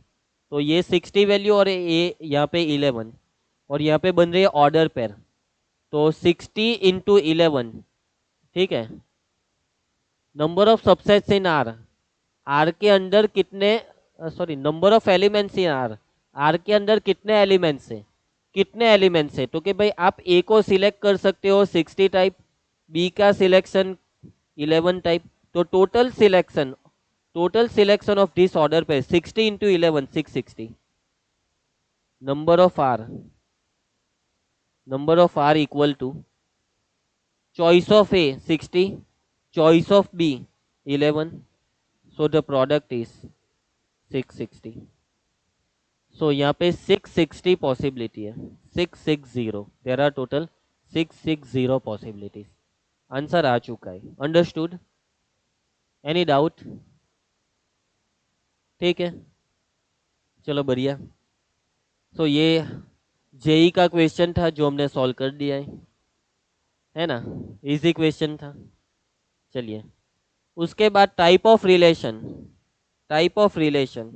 तो ये 60 वैल्यू और ए यहाँ पे 11, और यहाँ पे बन रही है ऑर्डर पेयर। तो 60 इंटू 11, ठीक है। Number of subsets in R, R के अंदर कितने sorry, number of elements in R, R के अंदर कितने एलिमेंट्स है, कितने एलिमेंट्स है, तो कि भाई आप ए को सिलेक्ट कर सकते हो 60 टाइप, बी का सिलेक्शन 11 टाइप, तो total selection of this order पे 60 into 11 660, number of R equal to choice of A 60, choice of B 11, so the product is 660. So यहाँ पे 660 पॉसिबिलिटी है, 660, there are total 660 possibilities, answer आ चुका है, understood, any doubt? ठीक है, चलो बढ़िया। सो ये जेई का क्वेश्चन था जो हमने सॉल्व कर दिया है ना, इजी क्वेश्चन था। चलिए उसके बाद type of relation, type of relation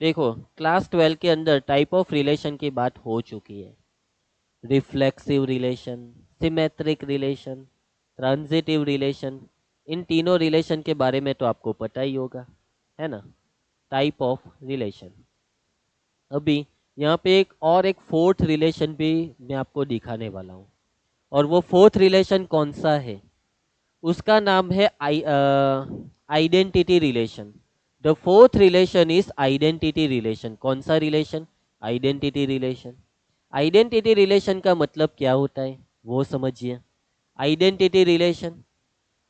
देखो क्लास 12 के अंदर टाइप ऑफ रिलेशन की बात हो चुकी है, reflexive relation, symmetric relation, transitive relation, इन तीनों रिलेशन के बारे में तो आपको पता ही होगा, है ना, टाइप ऑफ रिलेशन। अभी यहाँ पे एक फोर्थ रिलेशन भी मैं आपको दिखाने वाला हूँ, और वो फोर्थ रिलेशन कौन सा है, उसका नाम है identity relation. The fourth relation is identity relation. कौन सा relation? Identity relation. Identity relation का मतलब क्या होता है वो समझिए। Identity relation,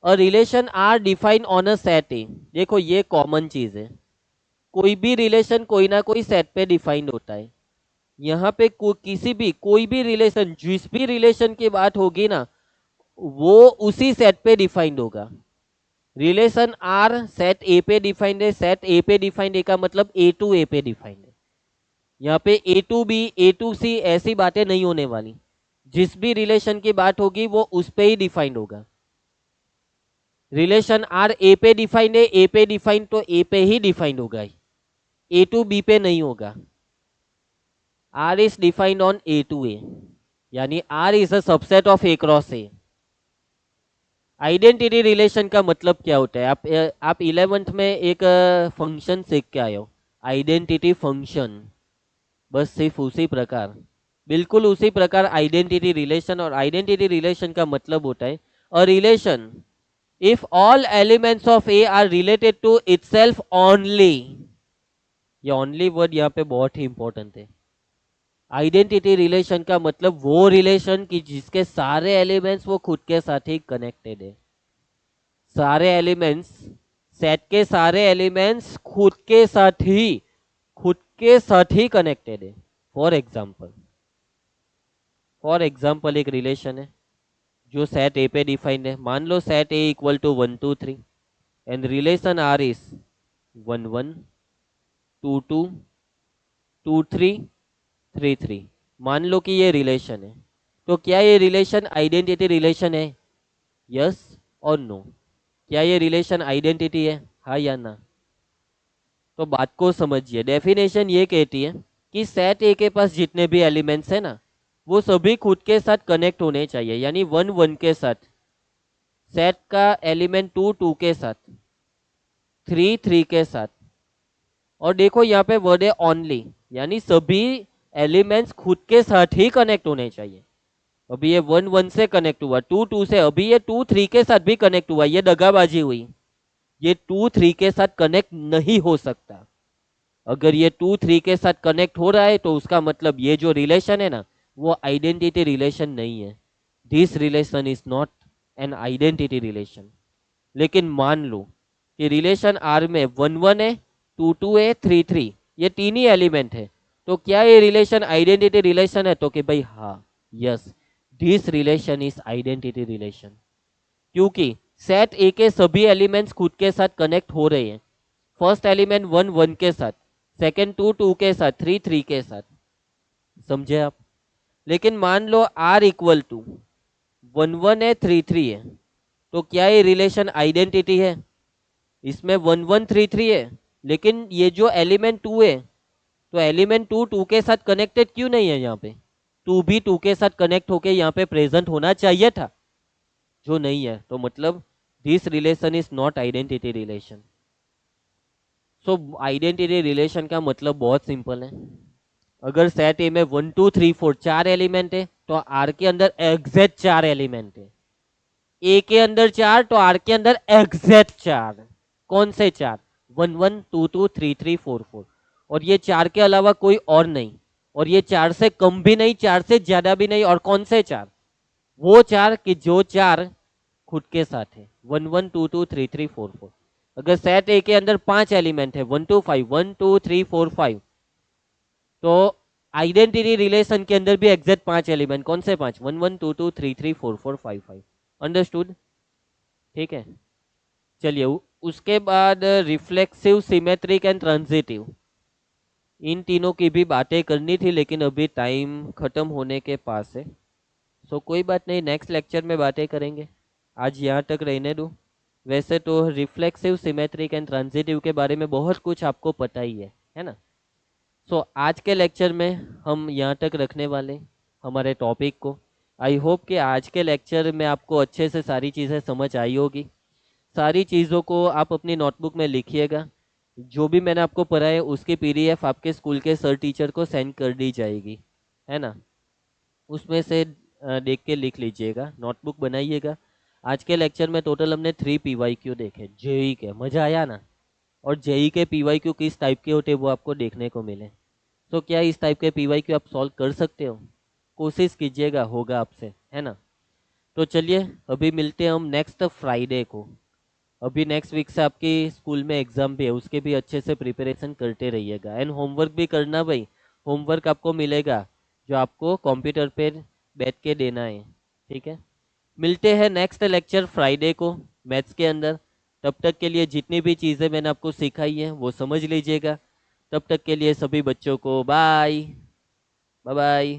a relation R defined on a set A. देखो ये कॉमन चीज है, कोई भी रिलेशन कोई ना कोई सेट पे डिफाइंड होता है। यहाँ पे कोई भी रिलेशन, जिस भी रिलेशन की बात होगी ना, वो उसी सेट पे डिफाइंड होगा। रिलेशन आर सेट ए पे डिफाइंड है, सेट ए पे डिफाइंड है का मतलब ए टू ए पे डिफाइंड है। यहाँ पे A to B, A to सी ऐसी बातें नहीं होने वाली। जिस भी रिलेशन की बात होगी वो उस पे ही डिफाइंड होगा। रिलेशन आर ए पे डिफाइंड है, ए पे डिफाइंड तो ए पे ही डिफाइंड होगा, ए टू बी पे नहीं होगा। R is defined on A to A, यानी R is a subset of A cross A. Identity relation का मतलब क्या होता है? आप 11th में एक फंक्शन सीख के आए हो, आइडेंटिटी फंक्शन। बस सिर्फ उसी प्रकार, बिल्कुल उसी प्रकार आइडेंटिटी रिलेशन। और आइडेंटिटी रिलेशन का मतलब होता है a relation if all elements of A are related to itself only. ये ओनली वर्ड यहाँ पे बहुत ही इंपॉर्टेंट है। आइडेंटिटी रिलेशन का मतलब वो रिलेशन की जिसके सारे एलिमेंट्स वो खुद के साथ ही कनेक्टेड है। सारे एलिमेंट्स, सेट के सारे एलिमेंट्स खुद के साथ ही कनेक्टेड है। फॉर एग्जाम्पल एक रिलेशन है जो सेट ए पे डिफाइंड है। मान लो set A equal to 1 2 3 and relation R is 1 1 2 2 2 3 3 3। मान लो कि ये रिलेशन है, तो क्या ये रिलेशन आइडेंटिटी रिलेशन है? यस और नो। क्या ये रिलेशन आइडेंटिटी है, हाँ या ना? तो बात को समझिए। डेफिनेशन ये कहती है कि सेट ए के पास जितने भी एलिमेंट्स है ना, वो सभी खुद के साथ कनेक्ट होने चाहिए, यानी 1 1 के साथ, सेट का एलिमेंट 2 2 के साथ, 3 3 के साथ। और देखो यहाँ पे वर्ड है ओनली, यानी सभी एलिमेंट्स खुद के साथ ही कनेक्ट होने चाहिए। अभी ये 1 1 से कनेक्ट हुआ, 2 2 से, अभी ये 2 3 के साथ भी कनेक्ट हुआ, ये दगाबाजी हुई। ये 2 3 के साथ कनेक्ट नहीं हो सकता। अगर ये 2 3 के साथ कनेक्ट हो रहा है तो उसका मतलब ये जो रिलेशन है ना, वो आइडेंटिटी रिलेशन नहीं है। This relation is not an identity relation. लेकिन मान लो कि रिलेशन आर में 1 1 है, 2 2 है, 3 3, ये तीन ही एलिमेंट है, तो क्या ये रिलेशन आइडेंटिटी रिलेशन है? तो कि भाई हाँ, yes, this relation is identity relation. क्योंकि सेट ए के सभी एलिमेंट्स खुद के साथ कनेक्ट हो रहे हैं। फर्स्ट एलिमेंट 1 1 के साथ, सेकेंड 2 2 के साथ, 3 3 के साथ। समझे आप? लेकिन मान लो आर इक्वल टू 1 1 है, 3 3 है, तो क्या ये रिलेशन आइडेंटिटी है? इसमें 1 1 3 3 है, लेकिन ये जो एलिमेंट 2 है, तो एलिमेंट 2 2 के साथ कनेक्टेड क्यों नहीं है? यहाँ पे 2 भी 2 के साथ कनेक्ट होके यहाँ पे प्रेजेंट होना चाहिए था, जो नहीं है। तो मतलब this relation is not identity relation. So identity relation का मतलब बहुत सिंपल है। अगर सेट ए में 1 2 3 4 4 एलिमेंट है तो आर के अंदर एग्जैक्ट 4 एलिमेंट है। ए के अंदर 4 तो आर के अंदर एग्जैक्ट 4। कौन से 4? 1 1 2 2 3 3 4 4। और ये 4 के अलावा कोई और नहीं, और ये 4 से कम भी नहीं, 4 से ज्यादा भी नहीं। और कौन से 4? वो 4 कि जो 4 खुद के साथ है। 1 1 2 2 3 3 4 4। अगर सेट ए के अंदर 5 एलिमेंट है, 1 2 5 1 2 3 4 5, तो आइडेंटिटी रिलेशन के अंदर भी एग्जैक्ट 5 एलिमेंट। कौन से 5? 1 1 2 2 3 3 4 4 5 5। अंडरस्टूड? ठीक है, चलिए उसके बाद रिफ्लेक्सिव, सिमेट्रिक एंड ट्रांजिटिव, इन तीनों की भी बातें करनी थी लेकिन अभी टाइम खत्म होने के पास है। सो कोई बात नहीं, नेक्स्ट लेक्चर में बातें करेंगे, आज यहाँ तक रहने दूँ। वैसे तो रिफ्लेक्सिव, सिमेट्रिक एंड ट्रांजिटिव के बारे में बहुत कुछ आपको पता ही है ना। सो आज के लेक्चर में हम यहाँ तक रखने वाले हमारे टॉपिक को। आई होप कि आज के लेक्चर में आपको अच्छे से सारी चीज़ें समझ आई होगी। सारी चीज़ों को आप अपनी नोटबुक में लिखिएगा। जो भी मैंने आपको पढ़ाया है उसकी पीडीएफ आपके स्कूल के सर टीचर को सेंड कर दी जाएगी, है ना। उसमें से देख के लिख लीजिएगा, नोटबुक बनाइएगा। आज के लेक्चर में टोटल हमने 3 पीवाईक्यू देखे जेई के। मज़ा आया ना? और जेई के पीवाईक्यू किस टाइप के होते वो आपको देखने को मिले। तो क्या इस टाइप के पीवाईक्यू आप सॉल्व कर सकते हो? कोशिश कीजिएगा, होगा आपसे, है ना। तो चलिए अभी मिलते हैं हम नेक्स्ट फ्राइडे को। अभी नेक्स्ट वीक से आपकी स्कूल में एग्जाम भी है, उसके भी अच्छे से प्रिपरेशन करते रहिएगा। एंड होमवर्क भी करना भाई, होमवर्क आपको मिलेगा जो आपको कंप्यूटर पे बैठ के देना है, ठीक है। मिलते हैं नेक्स्ट लेक्चर फ्राइडे को मैथ्स के अंदर। तब तक के लिए जितनी भी चीज़ें मैंने आपको सिखाई है वो समझ लीजिएगा। तब तक के लिए सभी बच्चों को बाय बाय बाय।